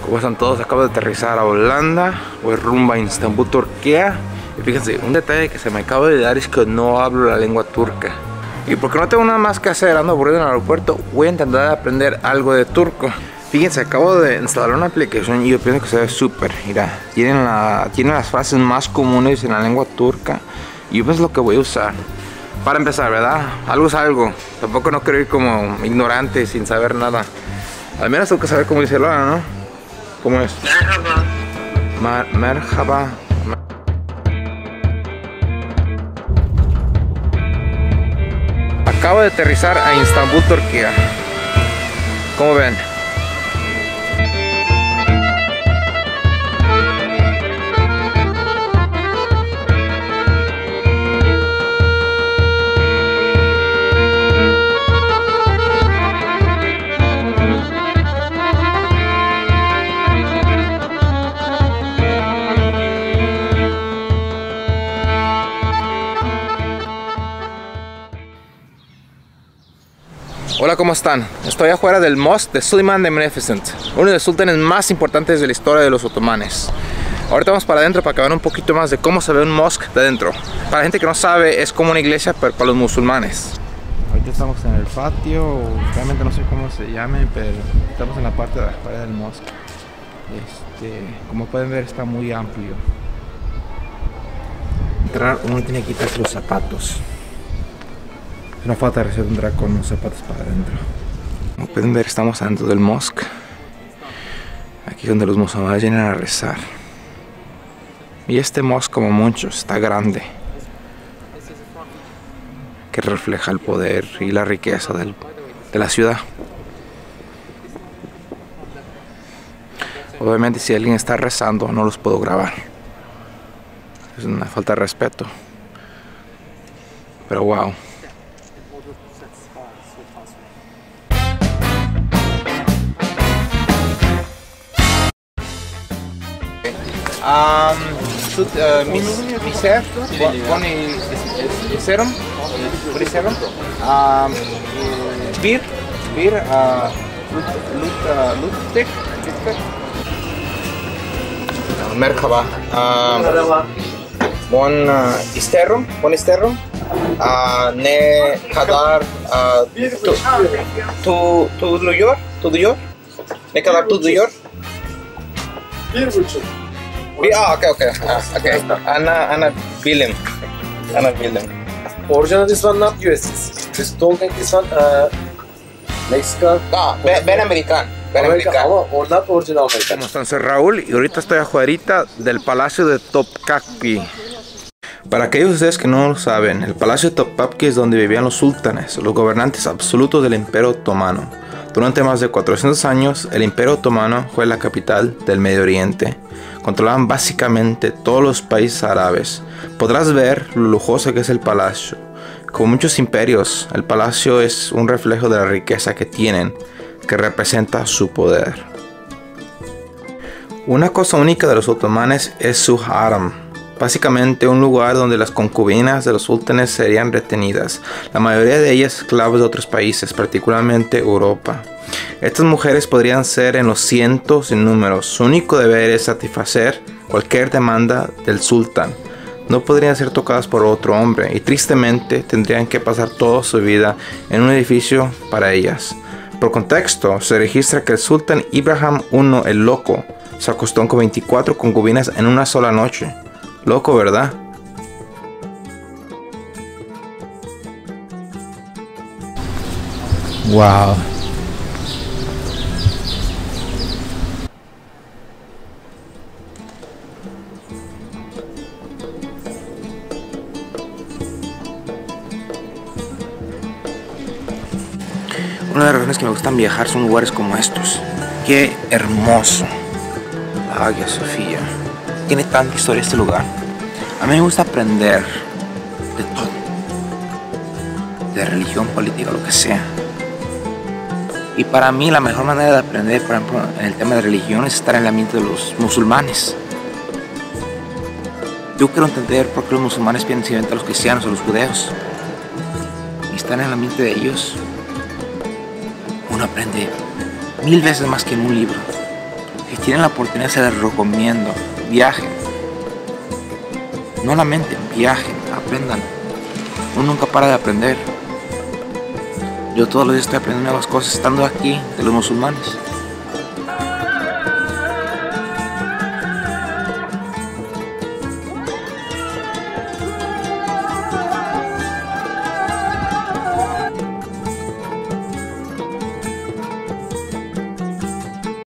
¿Cómo están todos? Acabo de aterrizar a Holanda, voy rumbo a Istambul, Turquía. Y fíjense, un detalle que se me acaba de dar es que no hablo la lengua turca. Y porque no tengo nada más que hacer, ando aburrido en el aeropuerto, voy a intentar aprender algo de turco. Fíjense, acabo de instalar una aplicación y yo pienso que se ve súper. Mira, tienen las frases más comunes en la lengua turca. Y yo pues lo que voy a usar. Para empezar, ¿verdad? Algo es algo. Tampoco no quiero ir como ignorante sin saber nada. Al menos tengo que saber cómo dice hola, ¿no? ¿Cómo es? Merhaba. Merhaba. Acabo de aterrizar a Istambul, Turquía. ¿Cómo ven? Hola, ¿cómo están? Estoy afuera del Mosque de Süleyman the Magnificent, uno de los sultanes más importantes de la historia de los otomanes. Ahorita vamos para adentro para que vean un poquito más de cómo se ve un mosque de adentro. Para la gente que no sabe, es como una iglesia, pero para los musulmanes. Ahorita estamos en el patio, realmente no sé cómo se llame, pero estamos en la parte de afuera del mosque. Como pueden ver, está muy amplio. Entrar, uno tiene que quitarse los zapatos. No falta recién entrar con los zapatos para adentro. Como pueden ver, estamos adentro del mosque. Aquí es donde los musulmanes vienen a rezar. Y este mosque, como muchos, está grande, que refleja el poder y la riqueza de la ciudad. Obviamente, si alguien está rezando, no los puedo grabar. Es una falta de respeto. Pero wow. Miser, serum, bir, merhaba, isterim, ne kadar tutuluyor, ne kadar tutuluyor? 1,5. Okay. Ana bilim. Original this one not US. This don't think this one Mexican. Ben americano. Or not original American. ¿Cómo están? Soy Raúl y ahorita estoy afuera del Palacio de Topkapı. Para aquellos de ustedes que no lo saben, el Palacio de Topkapı es donde vivían los sultanes, los gobernantes absolutos del Imperio Otomano. Durante más de 400 años, el Imperio Otomano fue la capital del Medio Oriente. Controlaban básicamente todos los países árabes. Podrás ver lo lujoso que es el palacio. Como muchos imperios, el palacio es un reflejo de la riqueza que tienen, que representa su poder. Una cosa única de los otomanes es su harem. Básicamente un lugar donde las concubinas de los sultanes serían retenidas, la mayoría de ellas esclavos de otros países, particularmente Europa. Estas mujeres podrían ser en los cientos sin números. Su único deber es satisfacer cualquier demanda del sultán. No podrían ser tocadas por otro hombre y tristemente tendrían que pasar toda su vida en un edificio para ellas. Por contexto, se registra que el sultán Ibrahim I el Loco se acostó con 24 concubinas en una sola noche. Loco, ¿verdad? Wow. Una de las razones que me gustan viajar son lugares como estos. ¡Qué hermoso! La Hagia Sofía. Tiene tanta historia este lugar. A mí me gusta aprender de todo. De religión, política, lo que sea. Y para mí la mejor manera de aprender, por ejemplo, en el tema de religión es estar en el ambiente de los musulmanes. Yo quiero entender por qué los musulmanes piensan diferente a los cristianos o los judeos. Y estar en el ambiente de ellos, uno aprende 1000 veces más que en un libro. Si tienen la oportunidad, se les recomiendo. Viajen. No lamenten, viajen, aprendan. Uno nunca para de aprender. Yo todos los días estoy aprendiendo nuevas cosas estando aquí de los musulmanes.